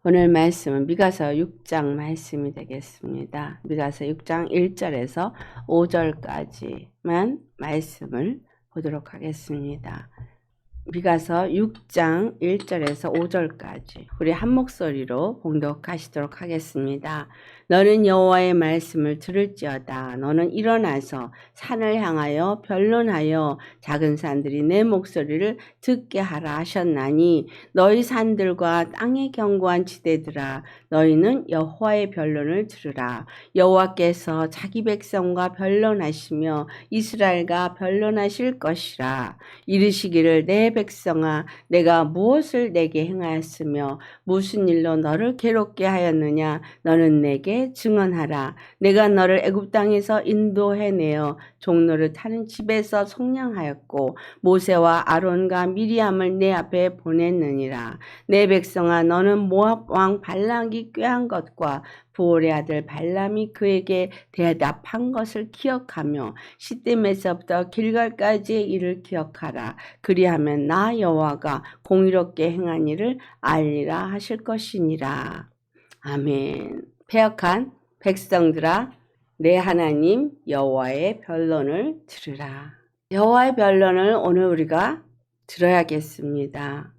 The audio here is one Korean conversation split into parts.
오늘 말씀은 미가서 6장 말씀이 되겠습니다. 미가서 6장 1절에서 5절까지만 말씀을 보도록 하겠습니다. 미가서 6장 1절에서 5절까지 우리 한 목소리로 봉독하시도록 하겠습니다. 너는 여호와의 말씀을 들을지어다. 너는 일어나서 산을 향하여 변론하여 작은 산들이 내 목소리를 듣게 하라 하셨나니 너희 산들과 땅에 견고한 지대들아 너희는 여호와의 변론을 들으라. 여호와께서 자기 백성과 변론하시며 이스라엘과 변론하실 것이라. 이르시기를 내 백성아 내가 무엇을 내게 행하였으며 무슨 일로 너를 괴롭게 하였느냐. 너는 내게 증언하라. 내가 너를 애굽 땅에서 인도해내어 종로를 타는 집에서 속량하였고 모세와 아론과 미리암을 내 앞에 보냈느니라. 내 백성아 너는 모압 왕 발락이 꾀한 것과 부올의 아들 발람이 그에게 대답한 것을 기억하며 시딤에서부터 길갈까지의 일을 기억하라. 그리하면 나 여호와가 공의롭게 행한 일을 알리라 하실 것이니라. 아멘. 패역한 백성들아 내 하나님 여호와의 변론을 들으라. 여호와의 변론을 오늘 우리가 들어야겠습니다.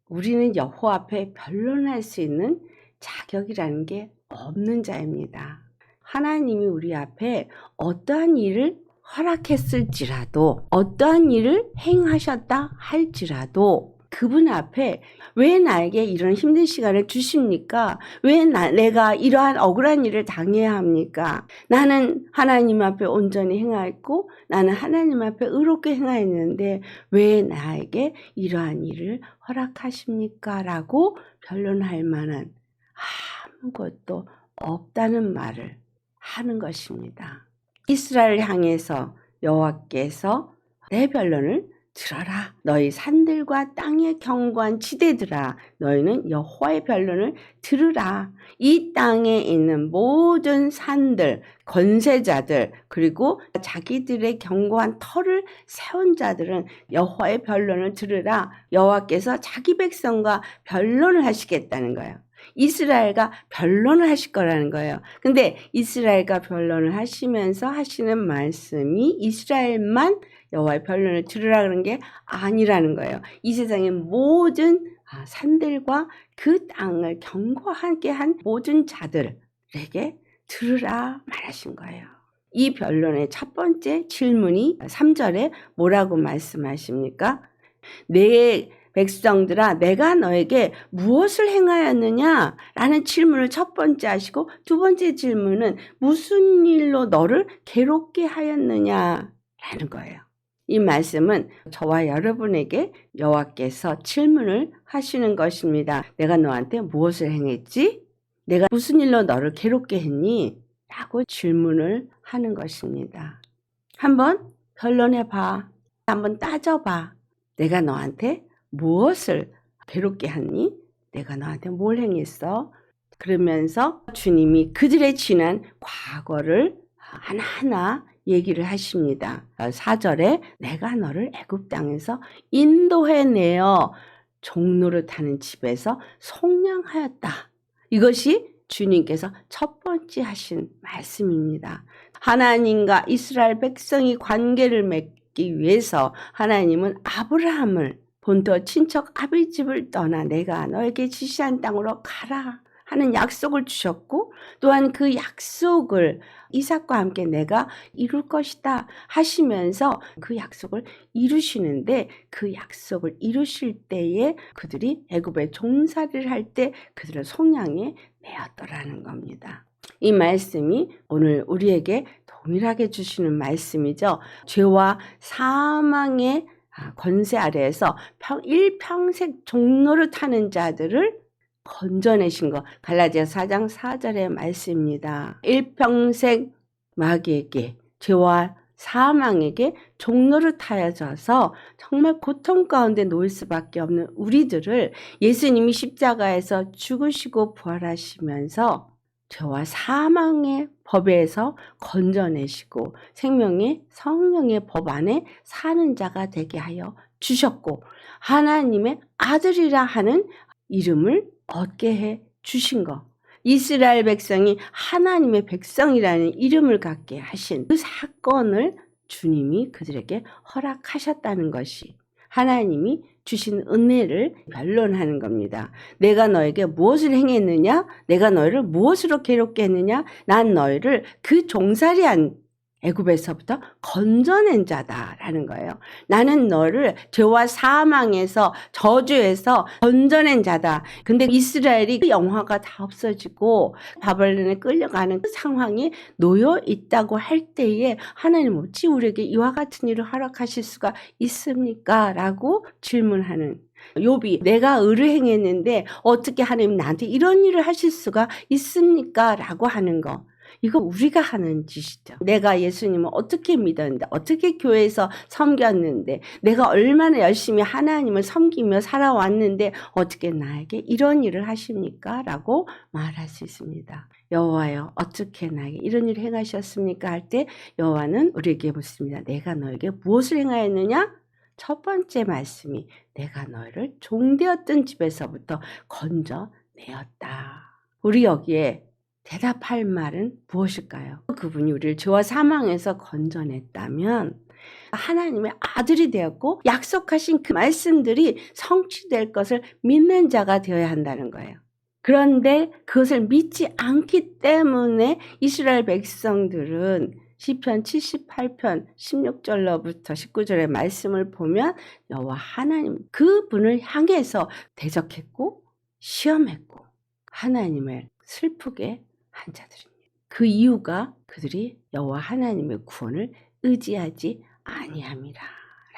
우리는 여호와 앞에 변론할 수 있는 자격이라는 게 없는 자입니다. 하나님이 우리 앞에 어떠한 일을 허락했을지라도 어떠한 일을 행하셨다 할지라도 그분 앞에 왜 나에게 이런 힘든 시간을 주십니까? 왜 내가 이러한 억울한 일을 당해야 합니까? 나는 하나님 앞에 온전히 행하였고 나는 하나님 앞에 의롭게 행하였는데 왜 나에게 이러한 일을 허락하십니까? 라고 변론할 만한 아무것도 없다는 말을 하는 것입니다. 이스라엘을 향해서 여호와께서 내 변론을 들어라. 너희 산들과 땅에 견고한 지대들아 너희는 여호와의 변론을 들으라. 이 땅에 있는 모든 산들, 권세자들 그리고 자기들의 견고한 터를 세운 자들은 여호와의 변론을 들으라. 여호와께서 자기 백성과 변론을 하시겠다는 거예요. 이스라엘과 변론을 하실 거라는 거예요. 근데 이스라엘과 변론을 하시면서 하시는 말씀이 이스라엘만 여호와의 변론을 들으라 그런 게 아니라는 거예요. 이 세상의 모든 산들과 그 땅을 견고하게 한 모든 자들에게 들으라 말하신 거예요. 이 변론의 첫 번째 질문이 3절에 뭐라고 말씀하십니까? 내 백성들아 내가 너에게 무엇을 행하였느냐? 라는 질문을 첫 번째 하시고 두 번째 질문은 무슨 일로 너를 괴롭게 하였느냐? 라는 거예요. 이 말씀은 저와 여러분에게 여호와께서 질문을 하시는 것입니다. 내가 너한테 무엇을 행했지? 내가 무슨 일로 너를 괴롭게 했니? 라고 질문을 하는 것입니다. 한번 변론해봐. 한번 따져봐. 내가 너한테 무엇을 괴롭게 했니? 내가 너한테 뭘 행했어? 그러면서 주님이 그들의 지난 과거를 하나하나 얘기를 하십니다. 4절에 내가 너를 애굽 땅에서 인도해내어 종노릇하는 집에서 속량하였다. 이것이 주님께서 첫 번째 하신 말씀입니다. 하나님과 이스라엘 백성이 관계를 맺기 위해서 하나님은 아브라함을 본토 친척 아비 집을 떠나 내가 너에게 지시한 땅으로 가라 하는 약속을 주셨고 또한 그 약속을 이삭과 함께 내가 이룰 것이다 하시면서 그 약속을 이루시는데 그 약속을 이루실 때에 그들이 애굽에 종살이를 할 때 그들을 속량해 내었더라는 겁니다. 이 말씀이 오늘 우리에게 동일하게 주시는 말씀이죠. 죄와 사망의 권세 아래에서 일평생 종노릇하는 자들을 건져내신 것. 갈라디아서 4장 4절의 말씀입니다. 일평생 마귀에게 죄와 사망에게 종노릇하여져서 정말 고통 가운데 놓일 수밖에 없는 우리들을 예수님이 십자가에서 죽으시고 부활하시면서 죄와 사망의 법에서 건져내시고 생명의 성령의 법 안에 사는 자가 되게 하여 주셨고 하나님의 아들이라 하는 이름을 얻게 해 주신 거. 이스라엘 백성이 하나님의 백성이라는 이름을 갖게 하신 그 사건을 주님이 그들에게 허락하셨다는 것이 하나님이 주신 은혜를 변론하는 겁니다. 내가 너에게 무엇을 행했느냐? 내가 너희를 무엇으로 괴롭게 했느냐? 난 너희를 그 종살이한 애굽에서부터 건져낸 자다라는 거예요. 나는 너를 죄와 사망에서 저주에서 건져낸 자다. 근데 이스라엘이 그 영화가 다 없어지고 바벨론에 끌려가는 그 상황에 놓여 있다고 할 때에 하나님 어찌 우리에게 이와 같은 일을 허락하실 수가 있습니까? 라고 질문하는 욥이 내가 의를 행했는데 어떻게 하나님 나한테 이런 일을 하실 수가 있습니까? 라고 하는 거. 이거 우리가 하는 짓이죠. 내가 예수님을 어떻게 믿었는데, 어떻게 교회에서 섬겼는데, 내가 얼마나 열심히 하나님을 섬기며 살아왔는데 어떻게 나에게 이런 일을 하십니까? 라고 말할 수 있습니다. 여호와여 어떻게 나에게 이런 일을 행하셨습니까? 할 때 여호와는 우리에게 묻습니다. 내가 너에게 무엇을 행하였느냐? 첫 번째 말씀이 내가 너희를 종되었던 집에서부터 건져내었다. 우리 여기에 대답할 말은 무엇일까요? 그분이 우리를 죄와 사망에서 건져냈다면 하나님의 아들이 되었고 약속하신 그 말씀들이 성취될 것을 믿는 자가 되어야 한다는 거예요. 그런데 그것을 믿지 않기 때문에 이스라엘 백성들은 시편 78편 16절로부터 19절의 말씀을 보면 여호와 하나님 그분을 향해서 대적했고 시험했고 하나님을 슬프게 한 자들입니다. 그 이유가 그들이 여호와 하나님의 구원을 의지하지 아니함이라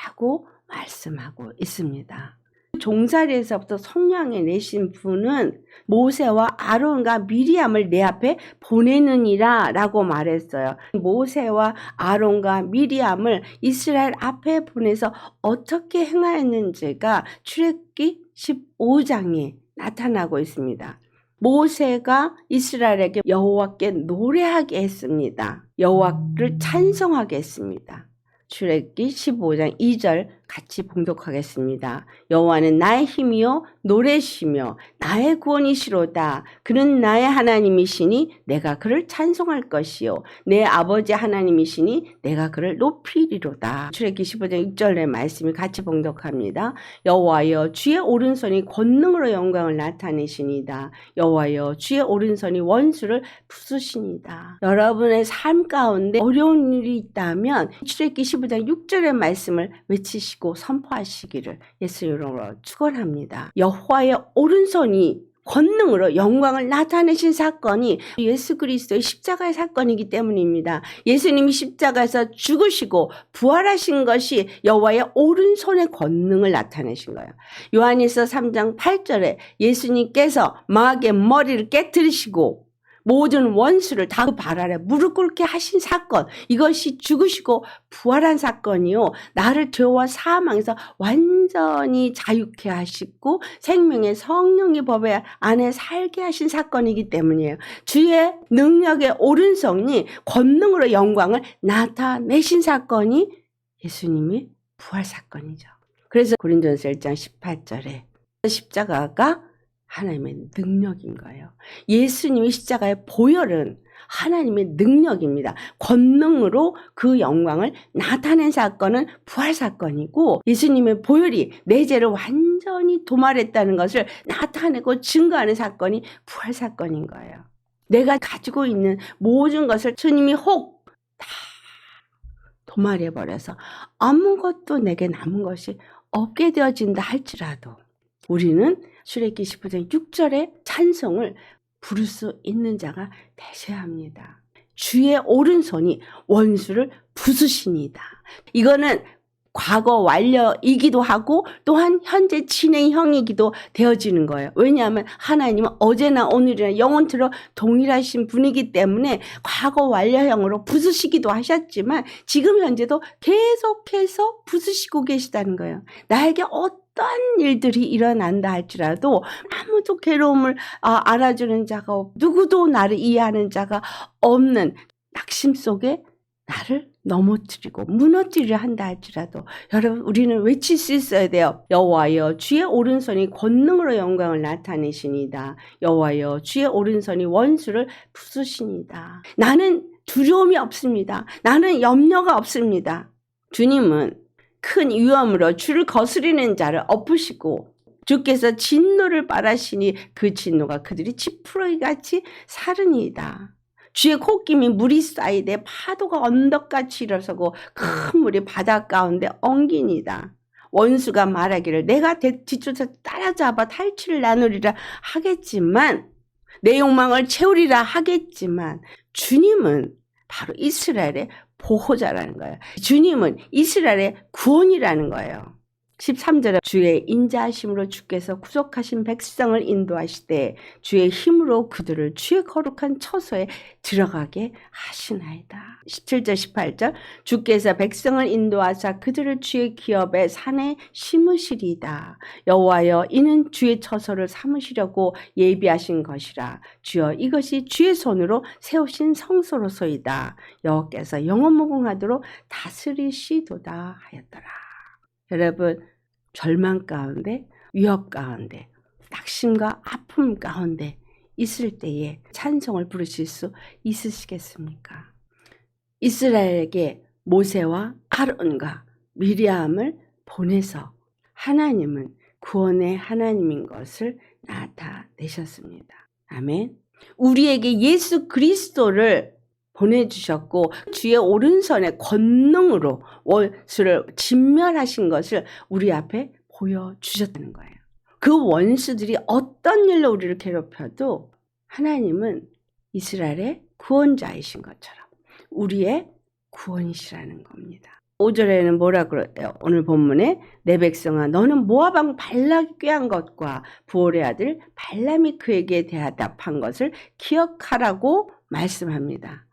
라고 말씀하고 있습니다. 종살이에서부터 성령에 내신 분은 모세와 아론과 미리암을 내 앞에 보내느니라 라고 말했어요. 모세와 아론과 미리암을 이스라엘 앞에 보내서 어떻게 행하였는지가 출애굽기 15장에 나타나고 있습니다. 모세가 이스라엘에게 여호와께 노래하게 했습니다. 여호와를 찬송하게 했습니다. 출애굽기 15장 2절 같이 봉독하겠습니다. 여호와는 나의 힘이요 노래시며 나의 구원이시로다. 그는 나의 하나님이시니 내가 그를 찬송할 것이요 내 아버지 하나님이시니 내가 그를 높이리로다. 출애굽기 15장 6절의 말씀이 같이 봉독합니다. 여호와여 주의 오른손이 권능으로 영광을 나타내시니다. 여호와여 주의 오른손이 원수를 부수시니다. 여러분의 삶 가운데 어려운 일이 있다면 출애굽기 15장 6절의 말씀을 외치시고 선포하시기를 예수 이름으로 축원합니다. 여호와의 오른손이 권능으로 영광을 나타내신 사건이 예수 그리스도의 십자가의 사건이기 때문입니다. 예수님이 십자가에서 죽으시고 부활하신 것이 여호와의 오른손의 권능을 나타내신 거예요. 요한일서 3장 8절에 예수님께서 마귀의 머리를 깨뜨리시고 모든 원수를 다 그 발 아래 무릎 꿇게 하신 사건, 이것이 죽으시고 부활한 사건이요. 나를 죄와 사망에서 완전히 자유케 하시고 생명의 성령의 법에 안에 살게 하신 사건이기 때문이에요. 주의 능력의 오른손이 권능으로 영광을 나타내신 사건이 예수님의 부활 사건이죠. 그래서 고린도전서 1장 18절에 십자가가 하나님의 능력인 거예요. 예수님의 십자가의 보혈은 하나님의 능력입니다. 권능으로 그 영광을 나타낸 사건은 부활 사건이고 예수님의 보혈이 내 죄를 완전히 도말했다는 것을 나타내고 증거하는 사건이 부활 사건인 거예요. 내가 가지고 있는 모든 것을 주님이 혹 다 도말해버려서 아무것도 내게 남은 것이 없게 되어진다 할지라도 우리는 출애굽기 15장 6절의 찬송을 부를 수 있는 자가 되셔야 합니다. 주의 오른손이 원수를 부수시니다. 이거는 과거 완료이기도 하고 또한 현재 진행형이기도 되어지는 거예요. 왜냐하면 하나님은 어제나 오늘이나 영원토록 동일하신 분이기 때문에 과거 완료형으로 부수시기도 하셨지만 지금 현재도 계속해서 부수시고 계시다는 거예요. 나에게 어떤 일들이 일어난다 할지라도 아무도 괴로움을 알아주는 자가 없고 누구도 나를 이해하는 자가 없는 낙심 속에 나를 넘어뜨리고 무너뜨리려 한다 할지라도 여러분 우리는 외칠 수 있어야 돼요. 여호와여 주의 오른손이 권능으로 영광을 나타내시니다. 여호와여 주의 오른손이 원수를 부수시니다. 나는 두려움이 없습니다. 나는 염려가 없습니다. 주님은 큰 위험으로 주를 거스리는 자를 엎으시고 주께서 진노를 바라시니 그 진노가 그들이 지푸라기같이 사르니이다. 주의 콧김이 물이 쌓이되 파도가 언덕같이 일어서고 큰 물이 바다 가운데 엉기니다. 원수가 말하기를 내가 뒤쫓아 따라잡아 탈취를 나누리라 하겠지만 내 욕망을 채우리라 하겠지만 주님은 바로 이스라엘의 보호자라는 거예요. 주님은 이스라엘의 구원이라는 거예요. 13절에 주의 인자하심으로 주께서 구속하신 백성을 인도하시되 주의 힘으로 그들을 주의 거룩한 처소에 들어가게 하시나이다. 17절 18절 주께서 백성을 인도하사 그들을 주의 기업의 산에 심으시리이다. 여호와여 이는 주의 처소를 삼으시려고 예비하신 것이라. 주여 이것이 주의 손으로 세우신 성소로소이다. 여호와께서 영원무궁하도록 다스리시도다 하였더라. 여러분 절망 가운데 위협 가운데 낙심과 아픔 가운데 있을 때에 찬송을 부르실 수 있으시겠습니까? 이스라엘에게 모세와 아론과 미리암을 보내서 하나님은 구원의 하나님인 것을 나타내셨습니다. 아멘. 우리에게 예수 그리스도를 보내주셨고 주의 오른손의 권능으로 원수를 진멸하신 것을 우리 앞에 보여주셨다는 거예요. 그 원수들이 어떤 일로 우리를 괴롭혀도 하나님은 이스라엘의 구원자이신 것처럼 우리의 구원이시라는 겁니다. 5절에는 뭐라 그래요? 오늘 본문에 내 백성아 너는 모압 왕 발락이 꾀한 것과 부올의 아들 발람이 그에게 대답한 것을 기억하라고 말씀합니다.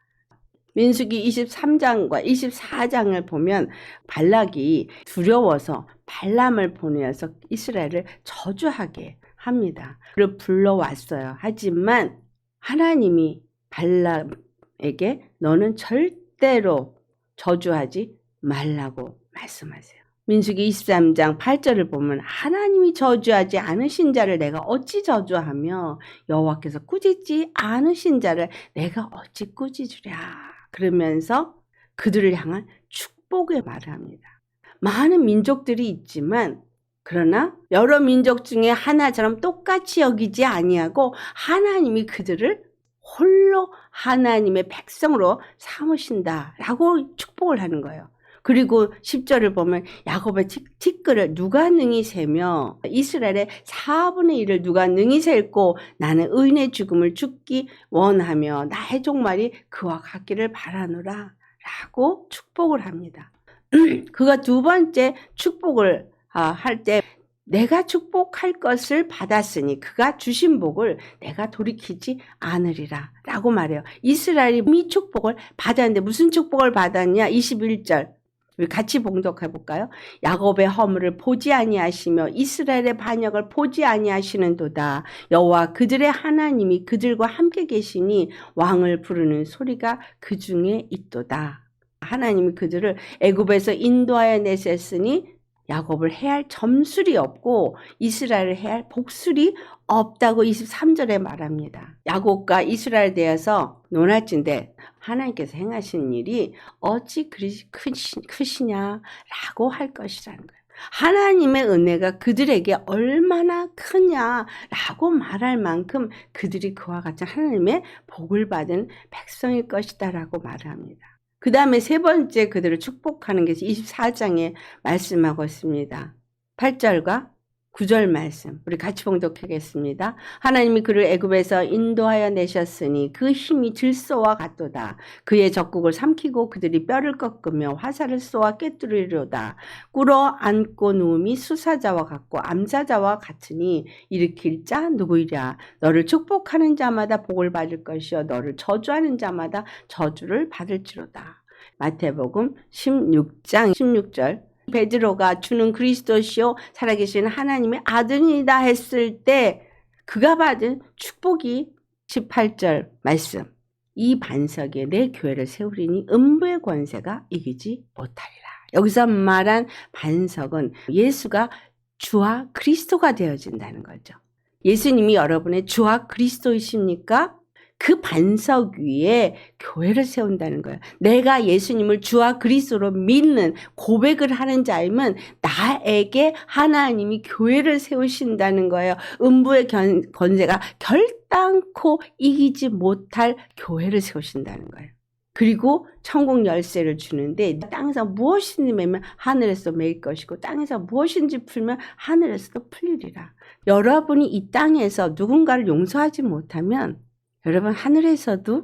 민수기 23장과 24장을 보면 발락이 두려워서 발람을 보내어서 이스라엘을 저주하게 합니다. 그를 불러왔어요. 하지만 하나님이 발람에게 너는 절대로 저주하지 말라고 말씀하세요. 민수기 23장 8절을 보면 하나님이 저주하지 않으신 자를 내가 어찌 저주하며 여호와께서 꾸짖지 않으신 자를 내가 어찌 꾸짖으랴. 그러면서 그들을 향한 축복의 말을 합니다. 많은 민족들이 있지만 그러나 여러 민족 중에 하나처럼 똑같이 여기지 아니하고 하나님이 그들을 홀로 하나님의 백성으로 삼으신다라고 축복을 하는 거예요. 그리고 10절을 보면 야곱의 티끌을 누가 능히 세며 이스라엘의 4분의 1을 누가 능히 셀고 나는 의인의 죽음을 죽기 원하며 나의 종말이 그와 같기를 바라노라 라고 축복을 합니다. 그가 두 번째 축복을 할 때 내가 축복할 것을 받았으니 그가 주신 복을 내가 돌이키지 않으리라 라고 말해요. 이스라엘이 이미 축복을 받았는데 무슨 축복을 받았냐? 21절 우리 같이 봉독해 볼까요? 야곱의 허물을 보지 아니하시며 이스라엘의 반역을 보지 아니하시는도다. 여호와 그들의 하나님이 그들과 함께 계시니 왕을 부르는 소리가 그 중에 있도다. 하나님이 그들을 애굽에서 인도하여 내셨으니 야곱을 해할 점술이 없고 이스라엘을 해할 복술이 없다고 23절에 말합니다. 야곱과 이스라엘에 대해서 논할진데 하나님께서 행하신 일이 어찌 그리 크시냐라고 할 것이라는 거예요. 하나님의 은혜가 그들에게 얼마나 크냐라고 말할 만큼 그들이 그와 같은 하나님의 복을 받은 백성일 것이다라고 말을 합니다. 그 다음에 세 번째 그들을 축복하는 것이 24장에 말씀하고 있습니다. 8절과 9절 말씀 우리 같이 봉독하겠습니다. 하나님이 그를 애굽에서 인도하여 내셨으니 그 힘이 들소와 같도다. 그의 적국을 삼키고 그들이 뼈를 꺾으며 화살을 쏘아 꿰뚫으리로다. 꿇어 앉고 누움이 수사자와 같고 암사자와 같으니 일으킬 자 누구이랴. 너를 축복하는 자마다 복을 받을 것이요 너를 저주하는 자마다 저주를 받을지로다. 마태복음 16장 16절 베드로가 주는 그리스도시요 살아계신 하나님의 아들이다 했을 때 그가 받은 축복이 18절 말씀 이 반석에 내 교회를 세우리니 음부의 권세가 이기지 못하리라. 여기서 말한 반석은 예수가 주와 그리스도가 되어진다는 거죠. 예수님이 여러분의 주와 그리스도이십니까? 그 반석 위에 교회를 세운다는 거예요. 내가 예수님을 주와 그리스도로 믿는 고백을 하는 자이면 나에게 하나님이 교회를 세우신다는 거예요. 음부의 권세가 결단코 이기지 못할 교회를 세우신다는 거예요. 그리고 천국 열쇠를 주는데 땅에서 무엇인지 매면 하늘에서 매일 것이고 땅에서 무엇인지 풀면 하늘에서도 풀리리라. 여러분이 이 땅에서 누군가를 용서하지 못하면 여러분 하늘에서도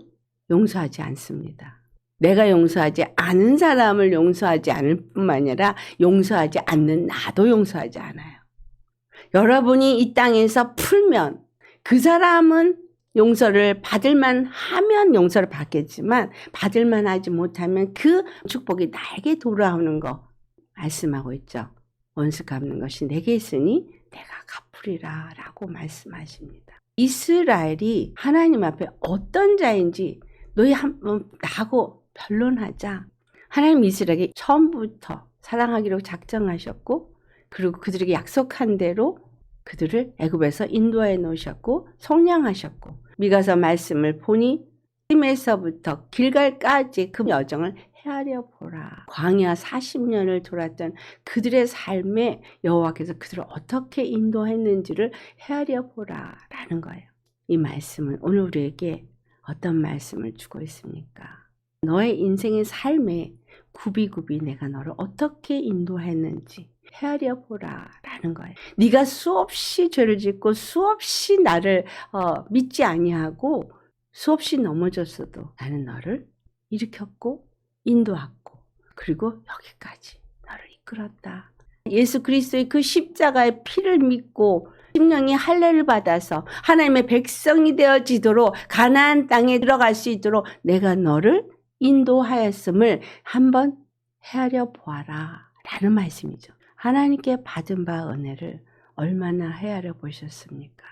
용서하지 않습니다. 내가 용서하지 않은 사람을 용서하지 않을 뿐만 아니라 용서하지 않는 나도 용서하지 않아요. 여러분이 이 땅에서 풀면 그 사람은 용서를 받을만 하면 용서를 받겠지만 받을만 하지 못하면 그 축복이 나에게 돌아오는 거 말씀하고 있죠. 원수 갚는 것이 내게 있으니 내가 갚으리라 라고 말씀하십니다. 이스라엘이 하나님 앞에 어떤 자인지 너희 한번 나하고 변론하자. 하나님 이스라엘에게 처음부터 사랑하기로 작정하셨고 그리고 그들에게 약속한 대로 그들을 애굽에서 인도해 놓으셨고 속량하셨고 미가서 말씀을 보니 심에서부터 길갈까지 그 여정을 헤아려 보라. 광야 40년을 돌았던 그들의 삶에 여호와께서 그들을 어떻게 인도했는지를 헤아려 보라 라는 거예요. 이 말씀은 오늘 우리에게 어떤 말씀을 주고 있습니까? 너의 인생의 삶에 굽이굽이 내가 너를 어떻게 인도했는지 헤아려 보라 라는 거예요. 네가 수없이 죄를 짓고 수없이 나를 믿지 아니하고 수없이 넘어졌어도 나는 너를 일으켰고 인도했고 그리고 여기까지 너를 이끌었다. 예수 그리스도의 그 십자가의 피를 믿고 심령이 할례를 받아서 하나님의 백성이 되어지도록 가나안 땅에 들어갈 수 있도록 내가 너를 인도하였음을 한번 헤아려 보아라 라는 말씀이죠. 하나님께 받은 바 은혜를 얼마나 헤아려 보셨습니까?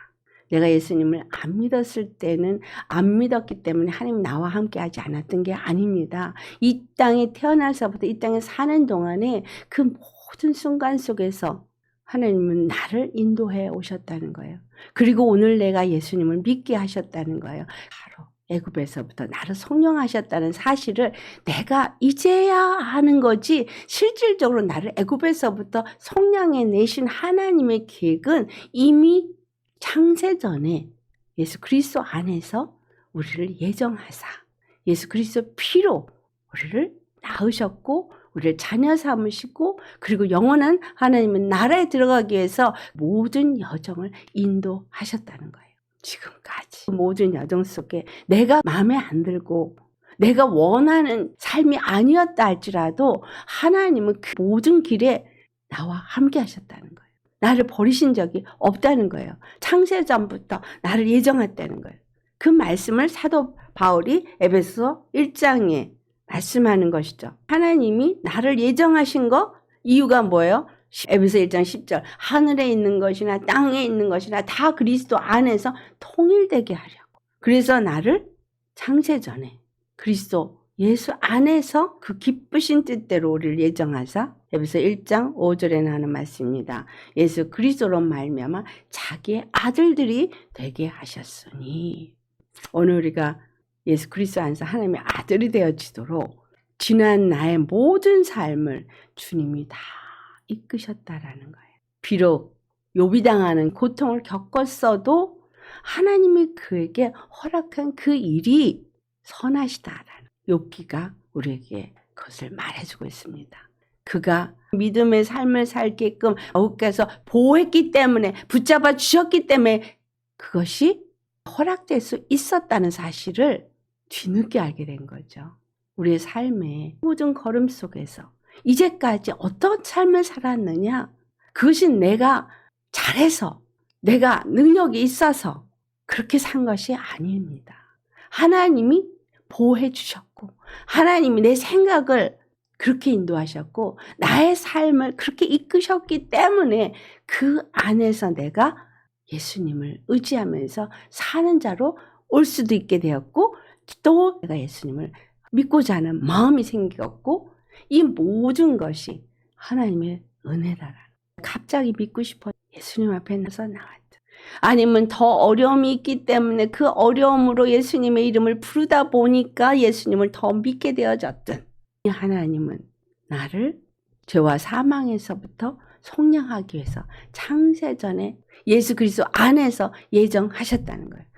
내가 예수님을 안 믿었을 때는 안 믿었기 때문에 하나님 나와 함께 하지 않았던 게 아닙니다. 이 땅에 태어나서부터 이 땅에 사는 동안에 그 모든 순간 속에서 하나님은 나를 인도해 오셨다는 거예요. 그리고 오늘 내가 예수님을 믿게 하셨다는 거예요. 바로 애굽에서부터 나를 성령하셨다는 사실을 내가 이제야 하는 거지 실질적으로 나를 애굽에서부터 성령해 내신 하나님의 계획은 이미 창세전에 예수 그리스도 안에서 우리를 예정하사 예수 그리스도 피로 우리를 낳으셨고 우리를 자녀 삼으시고 그리고 영원한 하나님의 나라에 들어가기 위해서 모든 여정을 인도하셨다는 거예요. 지금까지 모든 여정 속에 내가 마음에 안 들고 내가 원하는 삶이 아니었다 할지라도 하나님은 그 모든 길에 나와 함께 하셨다는 거예요. 나를 버리신 적이 없다는 거예요. 창세전부터 나를 예정했다는 거예요. 그 말씀을 사도 바울이 에베소 1장에 말씀하는 것이죠. 하나님이 나를 예정하신 거 이유가 뭐예요? 에베소 1장 10절 하늘에 있는 것이나 땅에 있는 것이나 다 그리스도 안에서 통일되게 하려고. 그래서 나를 창세전에 그리스도 예수 안에서 그 기쁘신 뜻대로 우리를 예정하사 에베소 1장 5절에 나오는 말씀입니다. 예수 그리스도로 말미암아 자기의 아들들이 되게 하셨으니 오늘 우리가 예수 그리스도 안에서 하나님의 아들이 되어지도록 지난 나의 모든 삶을 주님이 다 이끄셨다라는 거예요. 비록 욥이 당하는 고통을 겪었어도 하나님이 그에게 허락한 그 일이 선하시다라는 욥기가 우리에게 그것을 말해주고 있습니다. 그가 믿음의 삶을 살게끔 여호와께서 보호했기 때문에 붙잡아 주셨기 때문에 그것이 허락될 수 있었다는 사실을 뒤늦게 알게 된 거죠. 우리의 삶의 모든 걸음 속에서 이제까지 어떤 삶을 살았느냐? 그것이 내가 잘해서 내가 능력이 있어서 그렇게 산 것이 아닙니다. 하나님이 보호해 주셨고 하나님이 내 생각을 그렇게 인도하셨고 나의 삶을 그렇게 이끄셨기 때문에 그 안에서 내가 예수님을 의지하면서 사는 자로 올 수도 있게 되었고 또 내가 예수님을 믿고자 하는 마음이 생겼고 이 모든 것이 하나님의 은혜다라는 갑자기 믿고 싶어 예수님 앞에 나서 나왔죠. 아니면 더 어려움이 있기 때문에 그 어려움으로 예수님의 이름을 부르다 보니까 예수님을 더 믿게 되어졌든 하나님은 나를 죄와 사망에서부터 속량하기 위해서 창세전에 예수 그리스도 안에서 예정하셨다는 거예요.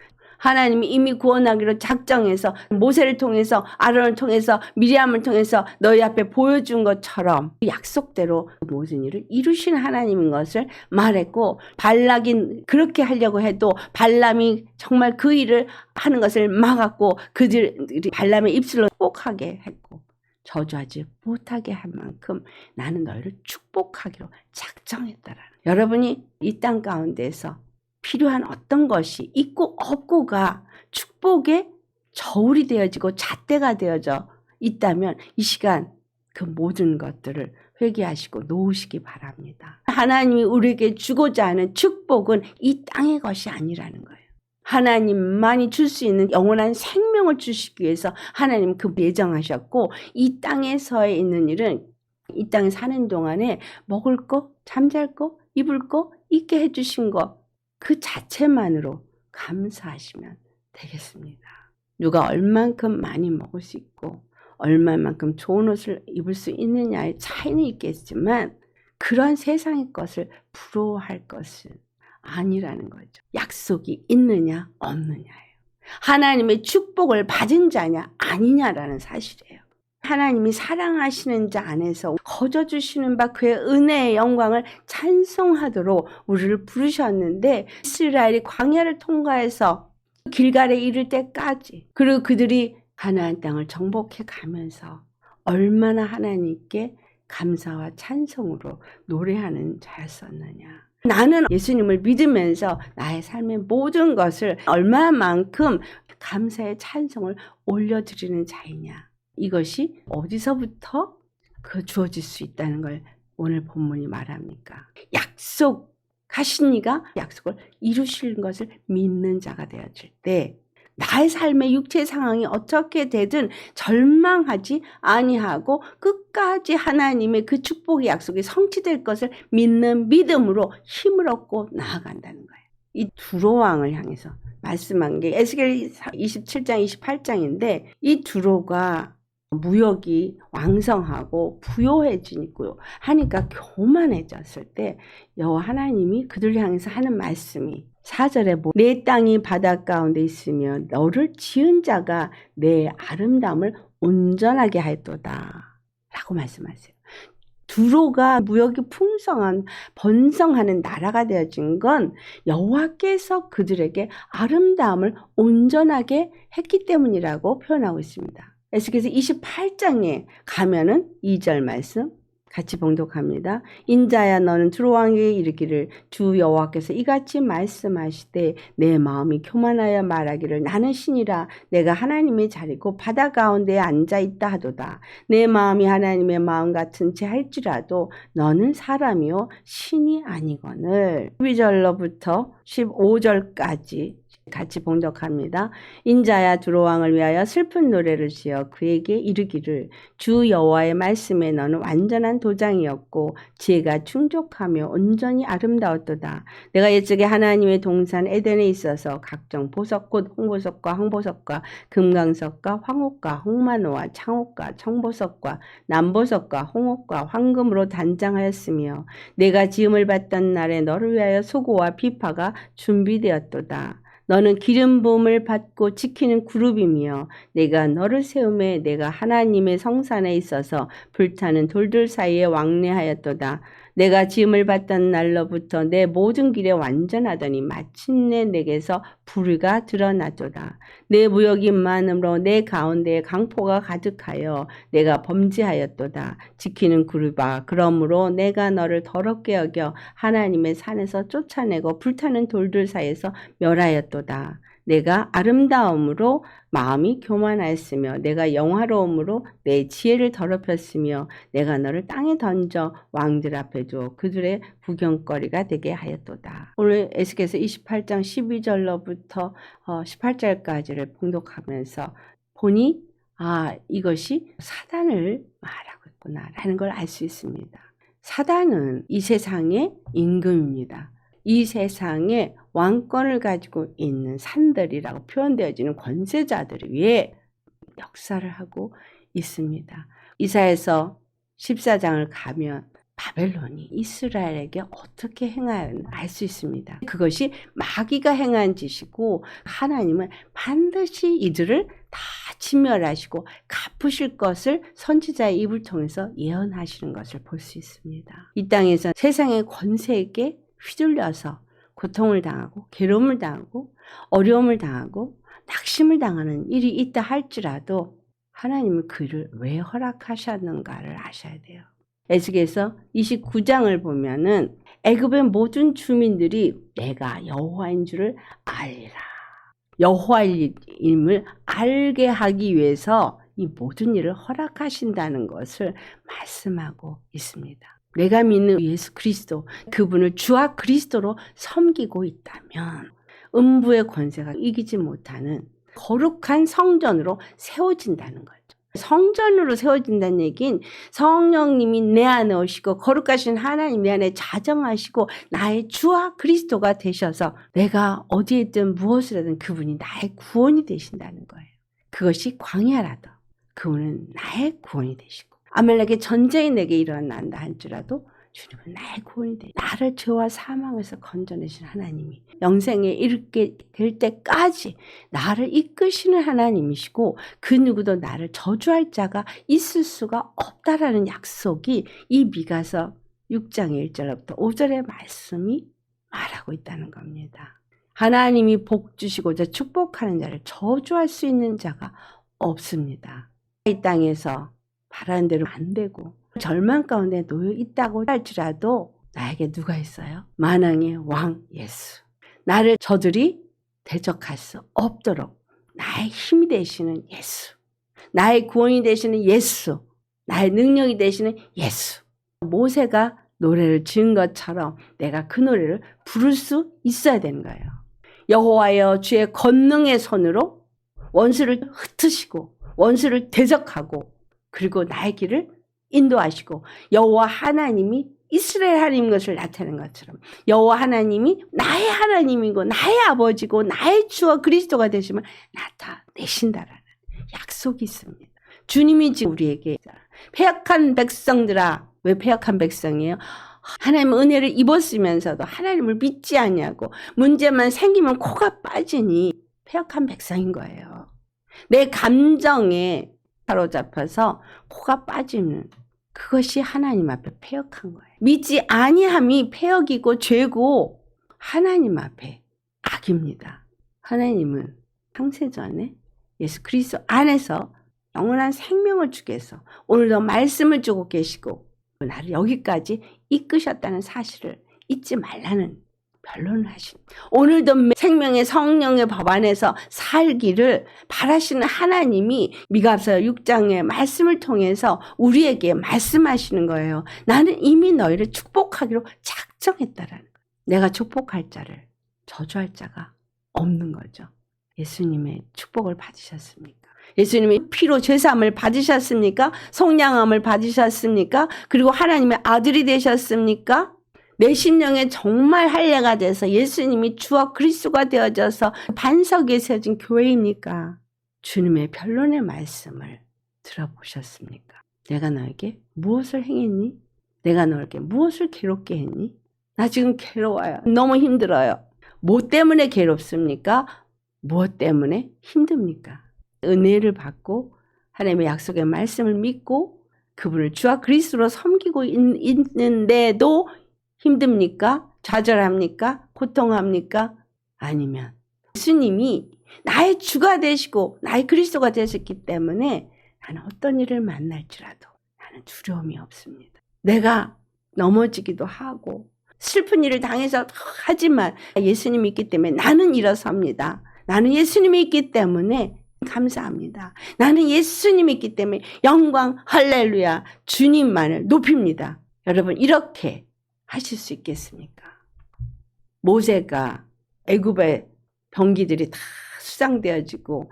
하나님이 이미 구원하기로 작정해서 모세를 통해서 아론을 통해서 미리암을 통해서 너희 앞에 보여준 것처럼 약속대로 모든 일을 이루신 하나님인 것을 말했고 발락이 그렇게 하려고 해도 발람이 정말 그 일을 하는 것을 막았고 그들이 발람의 입술로 축복하게 했고 저주하지 못하게 한 만큼 나는 너희를 축복하기로 작정했다라는 여러분이 이 땅 가운데서 필요한 어떤 것이 있고 없고가 축복의 저울이 되어지고 잣대가 되어져 있다면 이 시간 그 모든 것들을 회개하시고 놓으시기 바랍니다. 하나님이 우리에게 주고자 하는 축복은 이 땅의 것이 아니라는 거예요. 하나님만이 줄 수 있는 영원한 생명을 주시기 위해서 하나님 그 예정하셨고 이 땅에서 있는 일은 이 땅에 사는 동안에 먹을 거, 잠잘 거, 입을 거, 있게 해주신 거 그 자체만으로 감사하시면 되겠습니다. 누가 얼만큼 많이 먹을 수 있고 얼마만큼 좋은 옷을 입을 수 있느냐의 차이는 있겠지만 그런 세상의 것을 부러워할 것은 아니라는 거죠. 약속이 있느냐 없느냐예요. 하나님의 축복을 받은 자냐 아니냐라는 사실이에요. 하나님이 사랑하시는 자 안에서 거저주시는 바 그의 은혜의 영광을 찬송하도록 우리를 부르셨는데 이스라엘이 광야를 통과해서 길갈에 이를 때까지 그리고 그들이 가나안 땅을 정복해 가면서 얼마나 하나님께 감사와 찬송으로 노래하는 자였었느냐. 나는 예수님을 믿으면서 나의 삶의 모든 것을 얼마만큼 감사의 찬송을 올려드리는 자이냐. 이것이 어디서부터 주어질 수 있다는 걸 오늘 본문이 말합니까? 약속하신 이가 약속을 이루실 것을 믿는 자가 되어질 때 나의 삶의 육체 상황이 어떻게 되든 절망하지 아니하고 끝까지 하나님의 그 축복의 약속이 성취될 것을 믿는 믿음으로 힘을 얻고 나아간다는 거예요. 이 두로 왕을 향해서 말씀한 게 에스겔 27장 28장인데 이 두로가 무역이 왕성하고 부요해지고 하니까 교만해졌을 때 여호와 하나님이 그들을 향해서 하는 말씀이 4절에 내 땅이 바다 가운데 있으며 너를 지은 자가 내 아름다움을 온전하게 하였도다 라고 말씀하세요. 두로가 무역이 풍성한 번성하는 나라가 되어진 건 여호와께서 그들에게 아름다움을 온전하게 했기 때문이라고 표현하고 있습니다. 에스겔서 28장에 가면은 2절 말씀 같이 봉독합니다. 인자야 너는 두로 왕에게 이르기를 주 여호와께서 이같이 말씀하시되 내 마음이 교만하여 말하기를 나는 신이라 내가 하나님의 자리고 바다 가운데에 앉아있다 하도다. 내 마음이 하나님의 마음 같은 채 할지라도 너는 사람이요 신이 아니거늘. 12절로부터 15절까지 같이 봉독합니다. 인자야 두로 왕을 위하여 슬픈 노래를 지어 그에게 이르기를 주 여호와의 말씀에 너는 완전한 도장이었고 지혜가 충족하며 온전히 아름다웠도다. 내가 옛적에 하나님의 동산 에덴에 있어서 각종 보석 곧 홍보석과 황보석과 금강석과 황옥과 홍마노와 창옥과 청보석과 남보석과 홍옥과 황금으로 단장하였으며 내가 지음을 받던 날에 너를 위하여 소고와 비파가 준비되었도다. 너는 기름 부음을 받고 지키는 그룹이며 내가 너를 세우매 내가 하나님의 성산에 있어서 불타는 돌들 사이에 왕래하였도다. 내가 지음을 받던 날로부터 내 모든 길에 완전하더니 마침내 내게서 불의가 드러나도다. 내 무역이 많음으로 내 가운데에 강포가 가득하여 내가 범죄하였도다. 지키는 그룹아 그러므로 내가 너를 더럽게 여겨 하나님의 산에서 쫓아내고 불타는 돌들 사이에서 멸하였도다. 내가 아름다움으로 마음이 교만하였으며 내가 영화로움으로 내 지혜를 더럽혔으며 내가 너를 땅에 던져 왕들 앞에 두어 그들의 구경거리가 되게 하였도다. 오늘 에스겔서 28장 12절로부터 18절까지를 봉독하면서 보니 이것이 사단을 말하고 있구나라는 걸 알 수 있습니다. 사단은 이 세상의 임금입니다. 이 세상에 왕권을 가지고 있는 산들이라고 표현되어지는 권세자들을 위해 역사를 하고 있습니다. 이사야서 14장을 가면 바벨론이 이스라엘에게 어떻게 행하였나 알 수 있습니다. 그것이 마귀가 행한 짓이고 하나님은 반드시 이들을 다 진멸하시고 갚으실 것을 선지자의 입을 통해서 예언하시는 것을 볼 수 있습니다. 이 땅에서 세상의 권세에게 휘둘려서 고통을 당하고 괴로움을 당하고 어려움을 당하고 낙심을 당하는 일이 있다 할지라도 하나님은 그를 왜 허락하셨는가를 아셔야 돼요. 에스겔서 29장을 보면은 애굽의 모든 주민들이 내가 여호와인 줄을 알리라. 여호와임을 알게 하기 위해서 이 모든 일을 허락하신다는 것을 말씀하고 있습니다. 내가 믿는 예수 그리스도, 그분을 주와 그리스도로 섬기고 있다면 음부의 권세가 이기지 못하는 거룩한 성전으로 세워진다는 거죠. 성전으로 세워진다는 얘기는 성령님이 내 안에 오시고 거룩하신 하나님 내 안에 자정하시고 나의 주와 그리스도가 되셔서 내가 어디에 있든 무엇을 하든 그분이 나의 구원이 되신다는 거예요. 그것이 광야라도 그분은 나의 구원이 되시고 아말렉의 전쟁이 내게 일어난다 할지라도 주님은 나의 구원이 돼. 나를 죄와 사망에서 건져내신 하나님이 영생에 이르게 될 때까지 나를 이끄시는 하나님이시고 그 누구도 나를 저주할 자가 있을 수가 없다라는 약속이 이 미가서 6장의 1절부터 5절의 말씀이 말하고 있다는 겁니다. 하나님이 복 주시고자 축복하는 자를 저주할 수 있는 자가 없습니다. 이 땅에서 바라는 대로 안 되고 절망 가운데 놓여 있다고 할지라도 나에게 누가 있어요? 만왕의 왕 예수. 나를 저들이 대적할 수 없도록 나의 힘이 되시는 예수. 나의 구원이 되시는 예수. 나의 능력이 되시는 예수. 모세가 노래를 지은 것처럼 내가 그 노래를 부를 수 있어야 되는 거예요. 여호와여 주의 권능의 손으로 원수를 흩으시고 원수를 대적하고 그리고 나의 길을 인도하시고 여호와 하나님이 이스라엘 하나님인 것을 나타내는 것처럼 여호와 하나님이 나의 하나님이고 나의 아버지고 나의 주와 그리스도가 되시면 나타내신다라는 약속이 있습니다. 주님이 지금 우리에게 패역한 백성들아, 왜 패역한 백성이에요? 하나님의 은혜를 입었으면서도 하나님을 믿지 않냐고 문제만 생기면 코가 빠지니 패역한 백성인 거예요. 내 감정에 사로잡혀서 코가 빠지는 그것이 하나님 앞에 패역한 거예요. 믿지 아니함이 패역이고 죄고 하나님 앞에 악입니다. 하나님은 창세전에 예수 그리스도 안에서 영원한 생명을 주기 위해서 오늘도 말씀을 주고 계시고 나를 여기까지 이끄셨다는 사실을 잊지 말라는 변론을 하십니다. 오늘도 생명의 성령의 법 안에서 살기를 바라시는 하나님이 미가서 6장의 말씀을 통해서 우리에게 말씀하시는 거예요. 나는 이미 너희를 축복하기로 작정했다라는 거예요. 내가 축복할 자를 저주할 자가 없는 거죠. 예수님의 축복을 받으셨습니까? 예수님이 피로 죄사함을 받으셨습니까? 성량함을 받으셨습니까? 그리고 하나님의 아들이 되셨습니까? 내 심령에 정말 할례가 돼서 예수님이 주와 그리스도가 되어져서 반석에 세워진 교회입니까? 주님의 변론의 말씀을 들어보셨습니까? 내가 너에게 무엇을 행했니? 내가 너에게 무엇을 괴롭게 했니? 나 지금 괴로워요. 너무 힘들어요. 뭐 때문에 괴롭습니까? 무엇 때문에 힘듭니까? 은혜를 받고 하나님의 약속의 말씀을 믿고 그분을 주와 그리스도로 섬기고 있는데도 힘듭니까? 좌절합니까? 고통합니까? 아니면 예수님이 나의 주가 되시고 나의 그리스도가 되셨기 때문에 나는 어떤 일을 만날지라도 나는 두려움이 없습니다. 내가 넘어지기도 하고 슬픈 일을 당해서 하지만 예수님이 있기 때문에 나는 일어섭니다. 나는 예수님이 있기 때문에 감사합니다. 나는 예수님이 있기 때문에 영광 할렐루야 주님만을 높입니다. 여러분 이렇게 하실 수 있겠습니까? 모세가 애굽에 병기들이 다 수장되어지고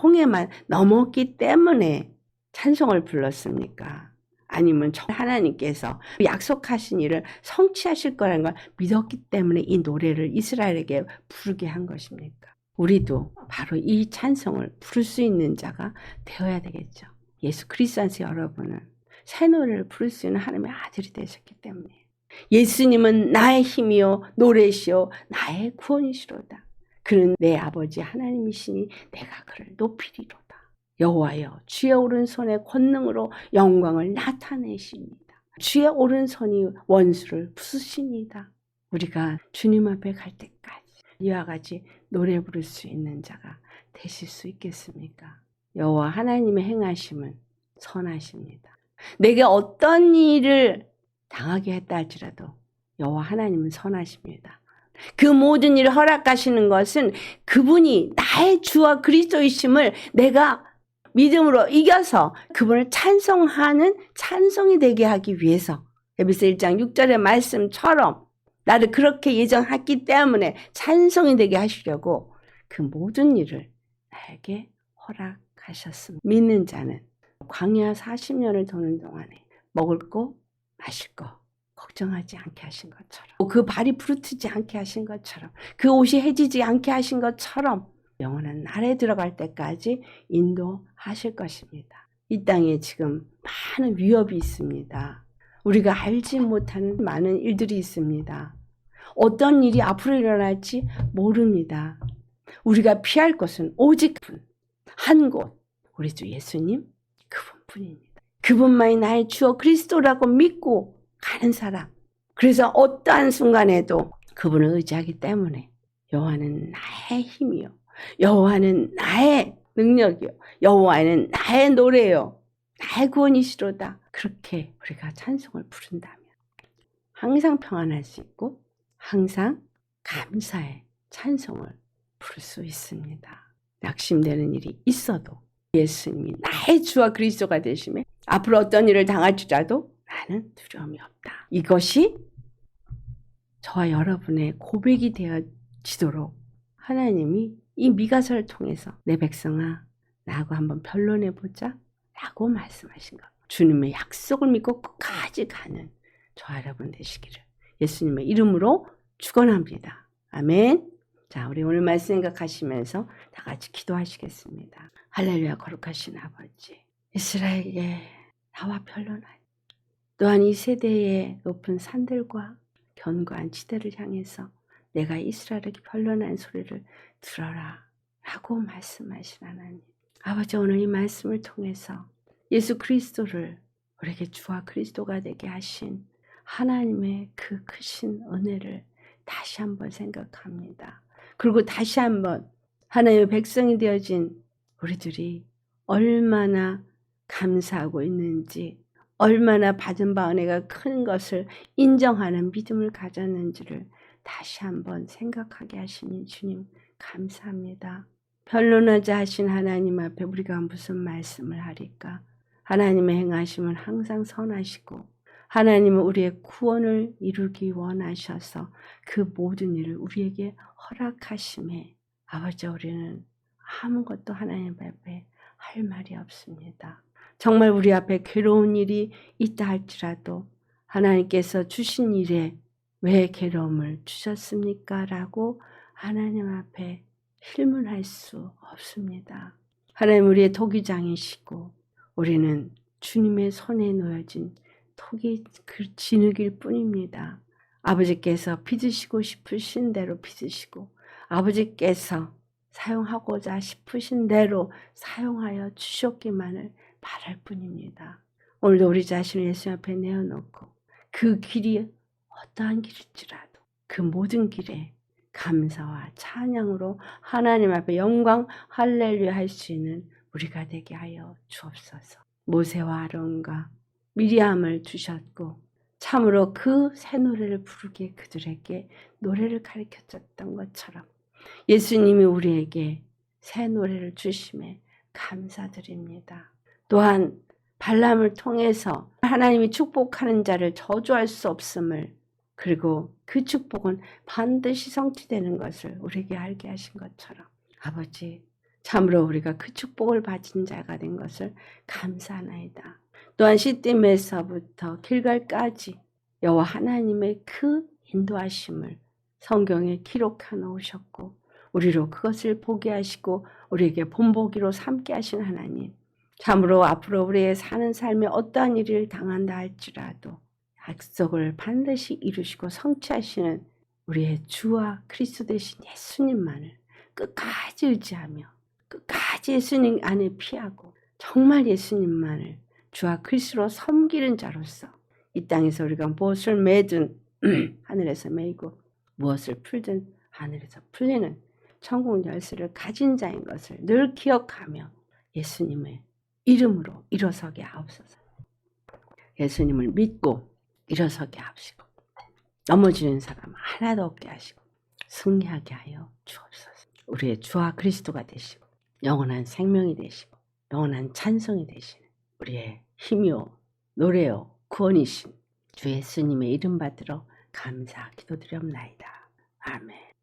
홍해만 넘었기 때문에 찬송을 불렀습니까? 아니면 하나님께서 약속하신 일을 성취하실 거라는 걸 믿었기 때문에 이 노래를 이스라엘에게 부르게 한 것입니까? 우리도 바로 이 찬송을 부를 수 있는 자가 되어야 되겠죠. 예수 그리스도 안에서 여러분은 새 노래를 부를 수 있는 하나님의 아들이 되셨기 때문에 예수님은 나의 힘이요 노래시요 나의 구원이시로다. 그는 내 아버지 하나님이시니 내가 그를 높이리로다. 여호와여 주의 오른손의 권능으로 영광을 나타내십니다. 주의 오른손이 원수를 부수십니다. 우리가 주님 앞에 갈 때까지 이와 같이 노래 부를 수 있는 자가 되실 수 있겠습니까? 여호와 하나님의 행하심은 선하십니다. 내게 어떤 일을 당하게 했다 할지라도 여호와 하나님은 선하십니다. 그 모든 일을 허락하시는 것은 그분이 나의 주와 그리스도이심을 내가 믿음으로 이겨서 그분을 찬송하는 찬송이 되게 하기 위해서 에베소 1장 6절의 말씀처럼 나를 그렇게 예정했기 때문에 찬송이 되게 하시려고 그 모든 일을 나에게 허락하셨습니다. 믿는 자는 광야 40년을 도는 동안에 먹을 거 마실 거 걱정하지 않게 하신 것처럼 그 발이 부르트지 않게 하신 것처럼 그 옷이 해지지 않게 하신 것처럼 영원한 날에 들어갈 때까지 인도하실 것입니다. 이 땅에 지금 많은 위협이 있습니다. 우리가 알지 못하는 많은 일들이 있습니다. 어떤 일이 앞으로 일어날지 모릅니다. 우리가 피할 것은 오직 한 곳, 우리 주 예수님 그분뿐입니다. 그분만이 나의 주어 그리스도라고 믿고 가는 사람. 그래서 어떠한 순간에도 그분을 의지하기 때문에 여호와는 나의 힘이요 여호와는 나의 능력이요 여호와는 나의 노래요 나의 구원이시로다. 그렇게 우리가 찬송을 부른다면 항상 평안할 수 있고 항상 감사의 찬송을 부를 수 있습니다. 낙심되는 일이 있어도 예수님이 나의 주와 그리스도가 되시며 앞으로 어떤 일을 당할지라도 나는 두려움이 없다. 이것이 저와 여러분의 고백이 되어지도록 하나님이 이 미가서를 통해서 내 백성아 나하고 한번 변론해보자 라고 말씀하신 것. 주님의 약속을 믿고 끝까지 가는 저와 여러분 되시기를 예수님의 이름으로 축원합니다. 아멘. 자, 우리 오늘 말씀 생각하시면서 다 같이 기도하시겠습니다. 할렐루야. 거룩하신 아버지, 이스라엘에게 나와 변론하니 또한 이 세대의 높은 산들과 견고한 지대를 향해서 내가 이스라엘에게 변론한 소리를 들어라 라고 말씀하신 하나님. 아버지, 오늘 이 말씀을 통해서 예수 그리스도를 우리에게 주와 그리스도가 되게 하신 하나님의 그 크신 은혜를 다시 한번 생각합니다. 그리고 다시 한번 하나님의 백성이 되어진 우리들이 얼마나 감사하고 있는지, 얼마나 받은 바 은혜가 큰 것을 인정하는 믿음을 가졌는지를 다시 한번 생각하게 하시니 주님 감사합니다. 변론하자 하신 하나님 앞에 우리가 무슨 말씀을 하리까? 하나님의 행하심은 항상 선하시고 하나님은 우리의 구원을 이루기 원하셔서 그 모든 일을 우리에게 허락하심에 아버지 우리는 아무것도 하나님 앞에 할 말이 없습니다. 정말 우리 앞에 괴로운 일이 있다 할지라도 하나님께서 주신 일에 왜 괴로움을 주셨습니까? 라고 하나님 앞에 질문할 수 없습니다. 하나님 우리의 토기장이시고 우리는 주님의 손에 놓여진 토기 진흙일 뿐입니다. 아버지께서 빚으시고 싶으신 대로 빚으시고 아버지께서 사용하고자 싶으신 대로 사용하여 주셨기만을 바랄 뿐입니다. 오늘도 우리 자신을 예수 앞에 내어놓고 그 길이 어떠한 길일지라도 그 모든 길에 감사와 찬양으로 하나님 앞에 영광 할렐루야 할 수 있는 우리가 되게 하여 주옵소서. 모세와 아론과 미리암을 주셨고 참으로 그 새 노래를 부르게 그들에게 노래를 가르쳐줬던 것처럼 예수님이 우리에게 새 노래를 주심에 감사드립니다. 또한 발람을 통해서 하나님이 축복하는 자를 저주할 수 없음을, 그리고 그 축복은 반드시 성취되는 것을 우리에게 알게 하신 것처럼 아버지 참으로 우리가 그 축복을 받은 자가 된 것을 감사하나이다. 또한 시딤에서부터 길갈까지 여호와 하나님의 그 인도하심을 성경에 기록해 놓으셨고 우리로 그것을 보게 하시고 우리에게 본보기로 삼게 하신 하나님, 참으로 앞으로 우리의 사는 삶에 어떠한 일을 당한다 할지라도 약속을 반드시 이루시고 성취하시는 우리의 주와 그리스도 되신 예수님만을 끝까지 의지하며 끝까지 예수님 안에 피하고 정말 예수님만을 주와 그리스도로 섬기는 자로서 이 땅에서 우리가 무엇을 매든 하늘에서 매이고 무엇을 풀든 하늘에서 풀리는 천국 열쇠를 가진 자인 것을 늘 기억하며 예수님의 이름으로 일어서게 하옵소서. 예수님을 믿고 일어서게 하시고 넘어지는 사람 하나도 없게 하시고 승리하게 하여 주옵소서. 우리의 주와 그리스도가 되시고 영원한 생명이 되시고 영원한 찬송이 되시는 우리의 힘이요 노래요 구원이신 주 예수님의 이름 받들어 감사 기도드리옵나이다. 아멘.